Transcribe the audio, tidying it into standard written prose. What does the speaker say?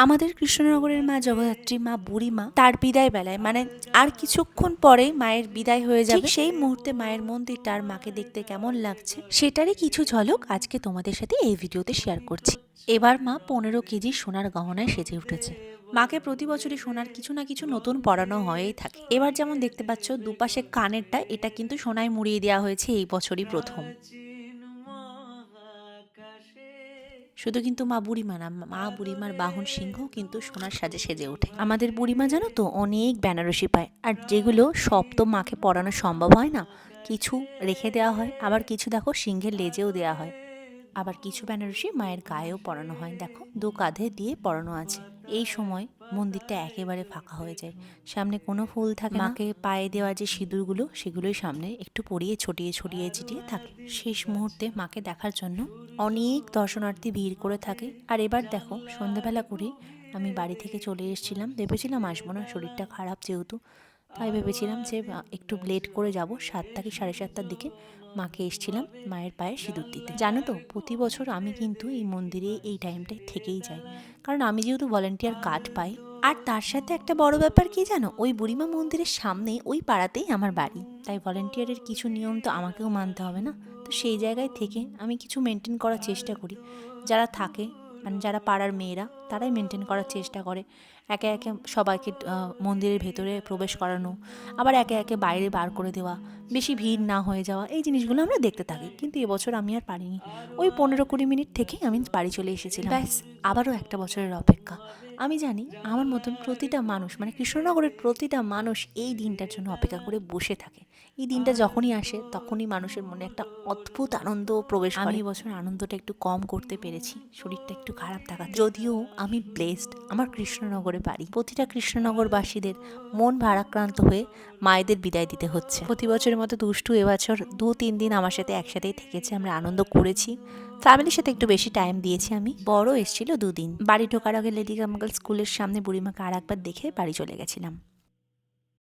আমাদের কৃষ্ণনগরের মা জগদ্ধাত্রী মা বুড়িমা তার বিদায় বেলায় মানে আর কিছুক্ষণ পরে মায়ের বিদায় হয়ে যাবে, সেই মুহূর্তে মায়ের মন্দিরটা আর মাকে দেখতে কেমন লাগছে সেটারই কিছু ঝলক আজকে তোমাদের সাথে এই ভিডিওতে শেয়ার করছি। এবার মা 15 কেজি সোনার গহনায় সেজে উঠেছে। মাকে প্রতি বছরই সোনার কিছু না কিছু নতুন পরানো হয়েই থাকে। এবার যেমন দেখতে পাচ্ছ দুপাশে কানেরটা, এটা কিন্তু সোনায় মুড়িয়ে দেওয়া হয়েছে এই বছরই প্রথম। শুধু কিন্তু মা বুড়িমা না, মা বুড়িমার বাহন সিংহ কিন্তু সোনার সাজে সেজে ওঠে। আমাদের বুড়িমা জানো তো অনেক বেনারসি পায়, আর যেগুলো সব তো মাকে পরানো সম্ভব হয় না, কিছু রেখে দেওয়া হয়, আবার কিছু দেখো সিংহের লেজেও দেওয়া হয়, আবার কিছু বেনারসি মায়ের গায়েও পরানো হয়। দেখো দু কাঁধে দিয়ে পরানো আছে। এই সময় মন্দিরটা একেবারে ফাঁকা হয়ে যায়, সামনে কোনো ফুল থাকে না। মাকে পায়ে দেওয়া যে সিঁদুরগুলো সেগুলোই সামনে একটু পরিয়ে ছটিয়ে ছটিয়ে ছিটিয়ে থাকে। শেষ মুহূর্তে মাকে দেখার জন্য অনেক দর্শনার্থী ভিড় করে থাকে। আর এবার দেখো সন্ধ্যাবেলা করে আমি বাড়ি থেকে চলে এসেছিলাম, ভেবেছিলাম আসবো না, শরীরটা খারাপ যেহেতু, তাই ভেবেছিলাম যে একটু লেট করে যাব, 7টা কি 7:30টার দিকে মাকে এসেছিলাম মায়ের পায়ে সিঁদুর দিতে। জানো তো প্রতি বছর আমি কিন্তু এই মন্দিরে এই টাইমটায় থেকেই যাই, কারণ আমি যেহেতু ভলেন্টিয়ার কার্ড পাই। আর তার সাথে একটা বড় ব্যাপার কি জানো, ওই বুড়িমা মন্দিরের সামনে ওই পাড়াতেই আমার বাড়ি, তাই ভলেন্টিয়ারের কিছু নিয়ম তো আমাকেও মানতে হবে না। তো সেই জায়গায় থেকে আমি কিছু মেনটেন করার চেষ্টা করি। যারা থাকে মানে যারা পাড়ার মেয়েরা তারাই মেনটেন করার চেষ্টা করে, একে একে সবাইকে মন্দিরের ভেতরে প্রবেশ করানো, আবার একে একে বাইরে বার করে দেওয়া, বেশি ভিড় না হয়ে যাওয়া, এই জিনিসগুলো আমরা দেখতে থাকি। কিন্তু এবছর আমি আর পারিনি, ওই 15-20 মিনিট থেকেই আমি বাড়ি চলে এসেছিলাম। ব্যাস, আবারও একটা বছরের অপেক্ষা। আমি জানি আমার মতন প্রতিটা মানুষ মানে কৃষ্ণনগরের প্রতিটা মানুষ এই দিনটার জন্য অপেক্ষা করে বসে থাকে। এই দিনটা যখনই আসে তখনই মানুষের মনে একটা অদ্ভুত আনন্দ প্রবেশ করে। আমি এবছর আনন্দটা একটু কম করতে পেরেছি, শরীরটা একটু খারাপ থাকা, যদিও আমি ব্লেসড, আমার কৃষ্ণনগরে বাড়ি। প্রতিটা কৃষ্ণনগরবাসীদের মন ভারাক্রান্ত হয়ে মায়েদের বিদায় দিতে হচ্ছে। প্রতি বছরের মতো দুষ্টু এবছর 2-3 দিন আমার সাথে একসাথেই থেকেছে, আমরা আনন্দ করেছি, ফ্যামিলির সাথে একটু বেশি টাইম দিয়েছি। আমি বড় এসেছিল 2 দিন। বাড়ি ঢোকার আগে লেডি কামগাল স্কুলের সামনে বুড়িমাকে আর একবার দেখে বাড়ি চলে গেছিলাম।